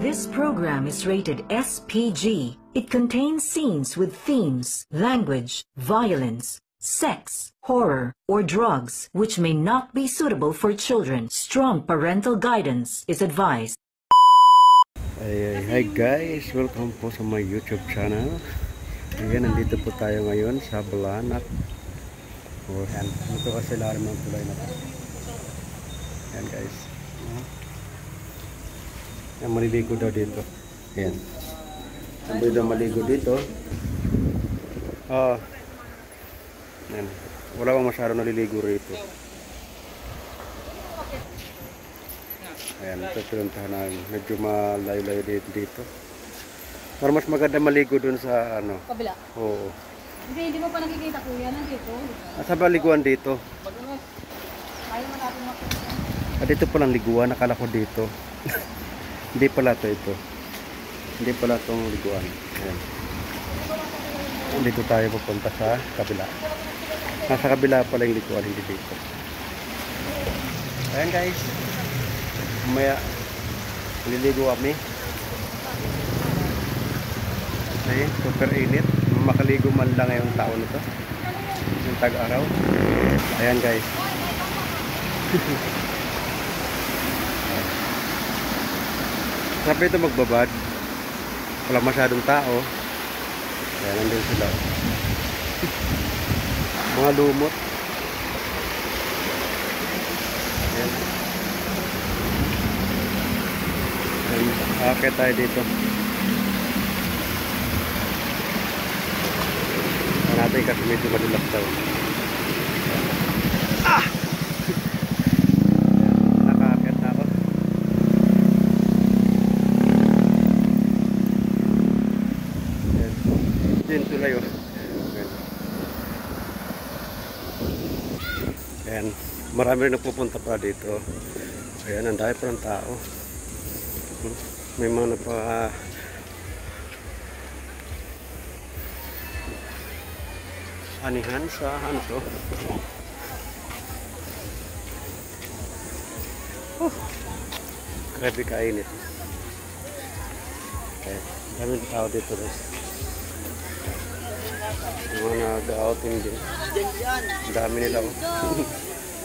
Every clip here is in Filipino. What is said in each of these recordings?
This program is rated SPG. It contains scenes with themes, language, violence, sex, horror, or drugs, which may not be suitable for children. Strong parental guidance is advised. Hi guys, welcome po sa my YouTube channel. Ayan, nandito po tayo ngayon sa Balanak. Ayan, ito kasi lalim ng tulay na po. Ayan guys. Ayan, maliligo daw dito. Ayan. Sabi daw maligo dito. Ayan. Wala pa masyado naliligo rito. Ayan, ito pinuntahan namin. Medyo malayo-layo dito. Pero mas maganda maligo dun sa ano. Kabila? Oo. Hindi mo pa nakikita kuya, nandito. Asa ba liguan dito? Ayaw mo natin makikita. Dito palang liguan, nakala ko dito. Hindi pala ito. Hindi pala itong liguan. Ayan. Dito tayo pupunta sa kabila. Nasa kabila pala yung liguan, hindi dito. Ayan guys. Mamaya nililigo kami. Ayan, super init. Makaligo man lang ngayong taon ito. Yung tag-araw. Ayan guys. Sarap ito magbabad. Wala masyadong tao. Kaya nandun sila. Mga lumot. Ayan. Akit tayo dito. Natin kasi medyo madulap daw. Nakakit na ako. Yan tulay oh. Ayan, marami rin nagpupunta pa dito. Ayan, ang dami pa ng tao. May mga nagpa anihan sa ano to. Grabe kainit. Okay, daming tao dito guys. Mga nag-outing din. Dami nila oh.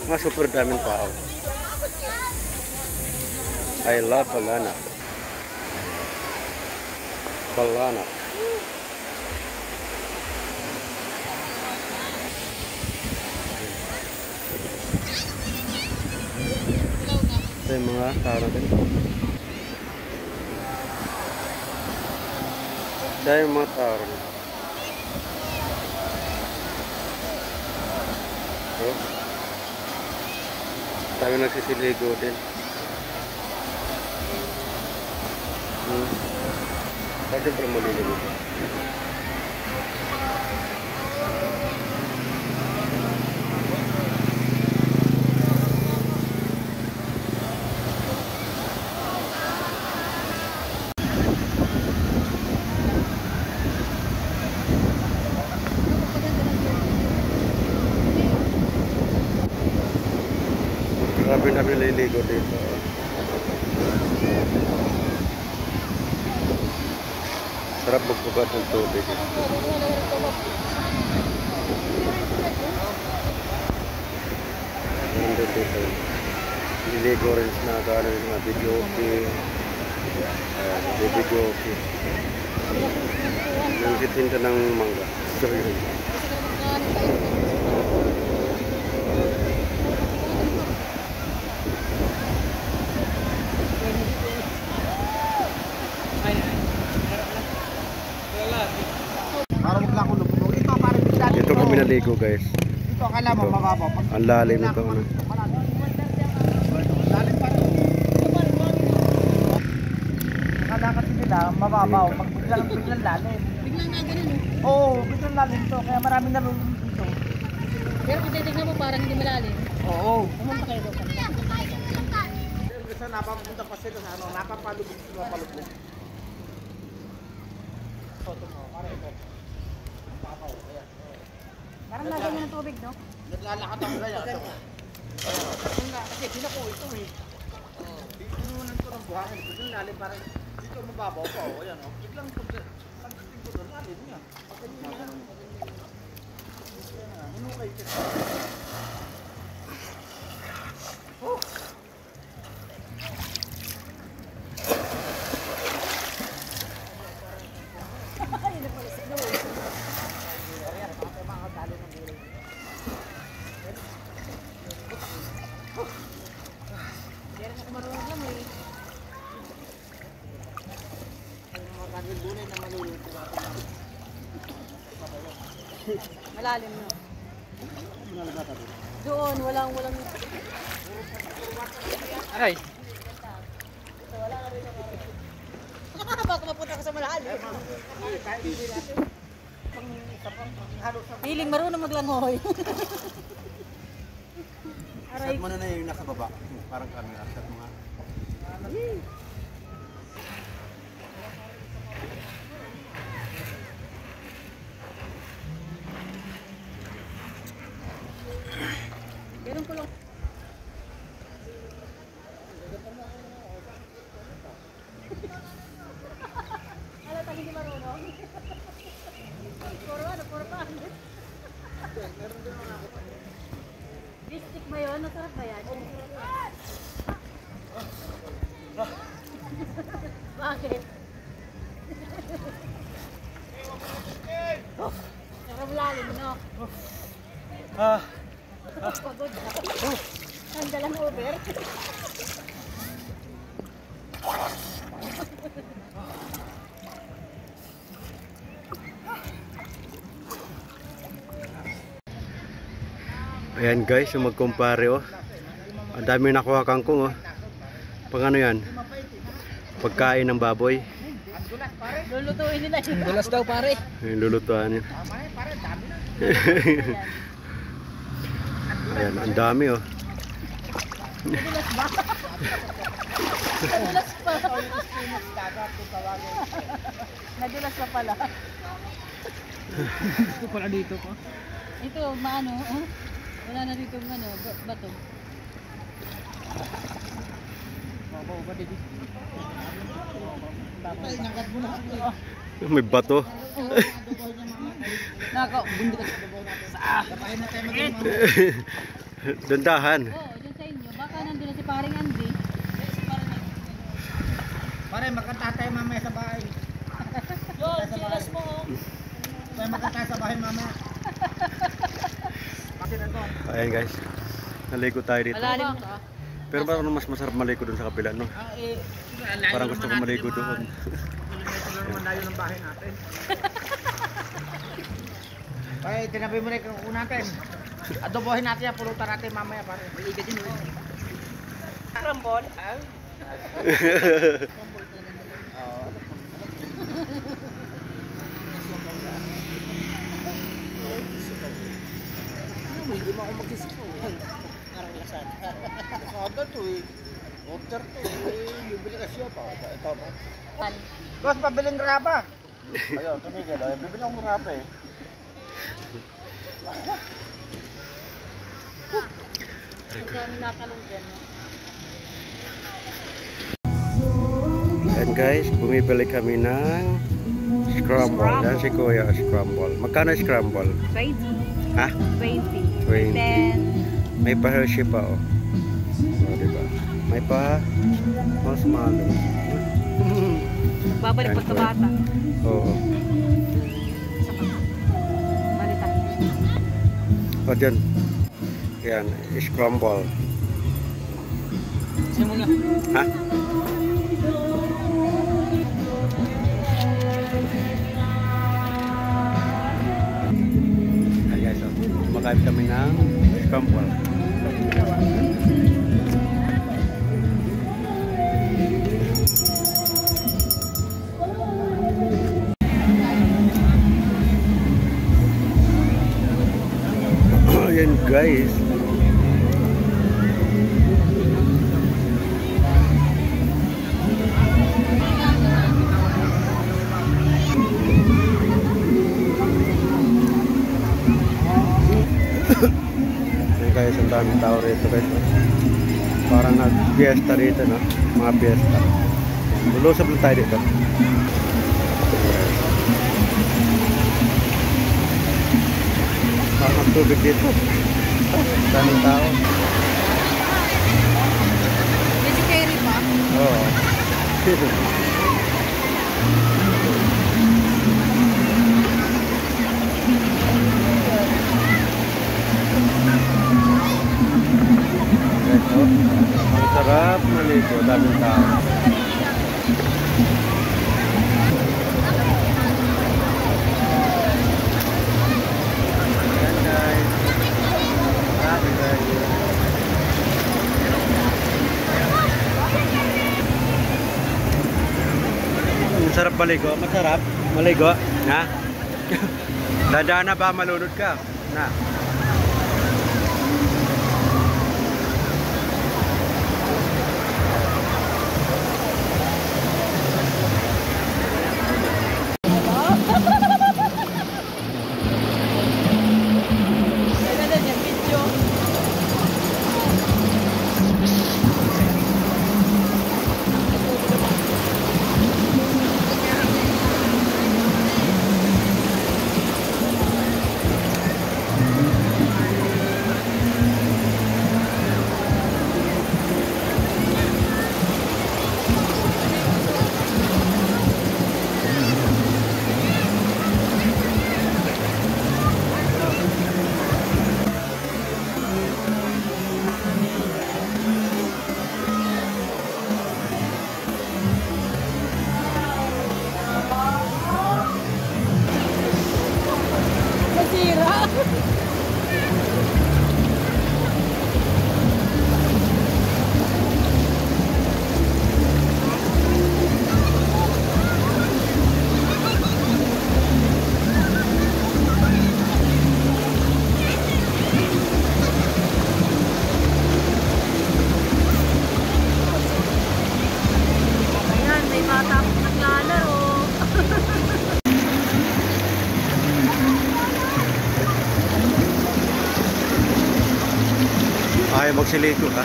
Mga super daming tao. I love Balanak. Balanak. Ito yung mga tao natin. Ito yung mga tao natin. Oh. Tayo nagsisiligo din. Tayo pa maliligo. Grabe na nililigo dito. Sarap magbugat ng tubig. Nandun dito. Nililigo rin na gano'n yung mga videoke. Videoke. Nangsitinda ng mangga. Sorry. Dito kami naligo guys. Ito akala mo mababaw. Ang lalim ito. Ano? Akala kasi nila mababaw. Pag biglang lalim. Biglang na ganun. Oo, biglang lalim to. Kaya marami nalulung dito. Pero kung titignan mo parang hindi malalim. Oo. Pumunta kayo doon. Gusto napapunta pa sila sa ano, napapalubog sila palubog. Naglalakad ako kaya. Kasi pinako ito eh. Pinunan ko ng buhangin. Biglang lalim parang dito mababaw pa. Ayan o. Biglang pagdating ko doon, lalim niya. Hinukay ka. Malalim no. Doon, walang. Aray. Baka mapunta ka sa malalim. Hiling marunong maglangoy. Aray. Set mo na yung nasa baba. Parang camera. Set mo nga. Ganun ko lang. Alam, hindi marunong. Puro pa. Bistik ba yun? Nasarap ba yan? Bakit? Sarap lalim, no? Pagod na. Ang dalang over. Ayan guys, yung magkumpare oh. Ang dami nakuha kangkong oh. Pang ano yan? Pagkain ng baboy. Lulutuin nila yun. Dulas daw pare. Yung lulutuan yun. Ayan, ang dami oh. Nadulas ba? Nadulas pa. Nadulas pa pala. Ito pala dito pa. Ito, maano, oh. Wala na dito ano, bato. Babaw ba dito? Ay, nakat mo na. May bato. Nako, bundi ka sa Kapain na tayo mag-inom. Dandahan. oh, dyan sa inyo. Baka nandun na si paring Andy. Pare, makanta tayo mamaya sa bahay. Yun, silas mo, oh. Tayo makanta sa bahay mamaya. Ayan guys. Naligo tayo dito. Malalim ka. Pero parang mas masarap maligo dun sa kabila no? Parang gusto ko maligo doon. Kilometro lang naman layo ng bahay natin. Ay, tinabi mo na yung kuko natin. Adobohin natin yan, pulutan natin mamaya pare. Maliga din mo. Rambol? Hindi mo ako magsisipo. Parang lasan. Kada to eh. Order to eh. Bibili ka siya pa. Ito pa. Boss, pabiling graba. Ayun, tumigil. Bibili akong graba eh. Kami nakalong dyan, no? And guys, bumibili kami ng scramble. Yan si Kuya, scramble. Magkano scramble? 20. Ha? 20. 20. Then, May pa Hershey pa oh. Oh, diba? May pa marshmallow. babalik pagkabata. Oo. Balita. O dyan. Yan, scramble. Sino muna? Ha? Ayan guys, oh. Kumakain kami ng scramble. Ayan guys. guys, ang daming tao rito guys. Parang nag-fiesta rito, no? Mga fiesta. Lulusap lang tayo dito. Parang tubig dito. Daming tao. Medyo carry pa. Oo. Ito, ang sarap maligo, daming tao. Ayan guys, marami guys. Ang sarap maligo, masarap maligo, na? Dadaan na ba malunod ka? Na? Ayaw magsiliko ka.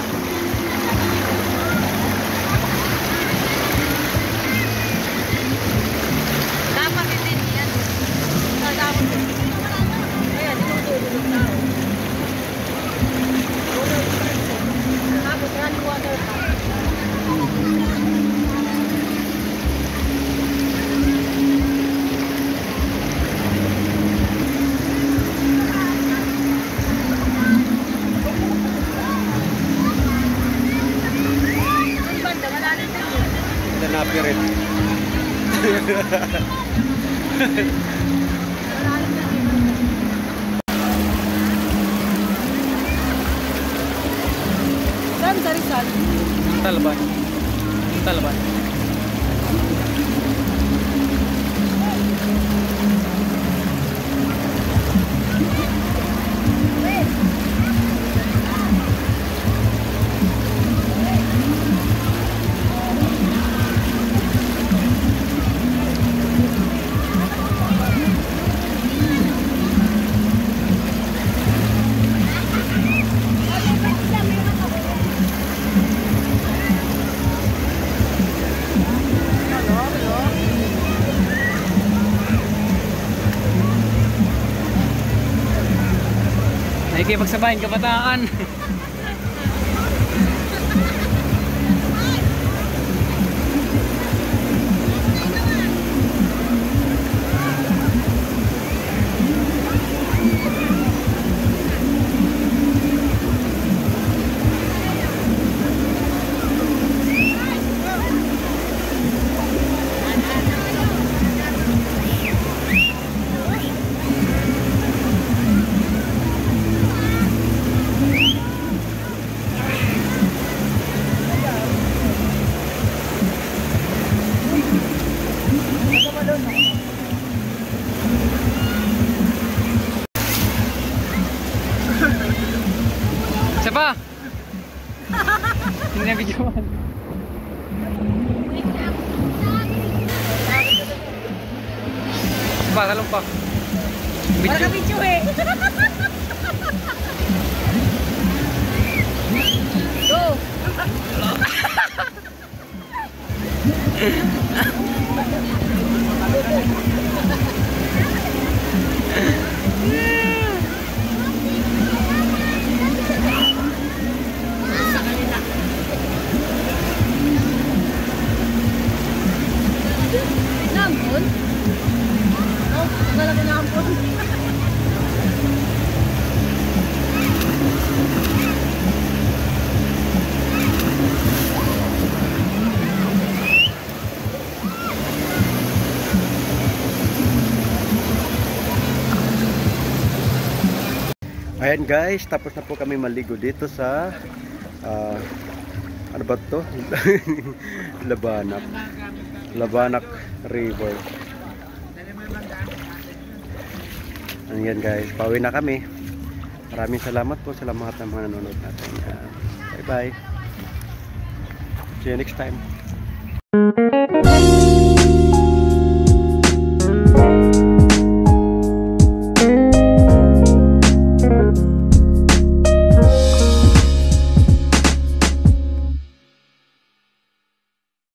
Dapat hindi yan. Dapat hindi. Ayan, tinutulog na. Tapos running water pa. Napirit. Saan sa Rizal? Talban. Talban. Nakikipagsabahin kabataan. Siapa? Hindi na videoan. Pa, talong pa. Wala ka video eh. Nampun? Oh, wala ko nampun. Ayan guys, tapos na po kami maligo dito sa ano ba to? Labanak River. Ayan guys, pauwi na kami. Maraming salamat po sa lahat ng mga nanonood natin. Bye bye. See you next time.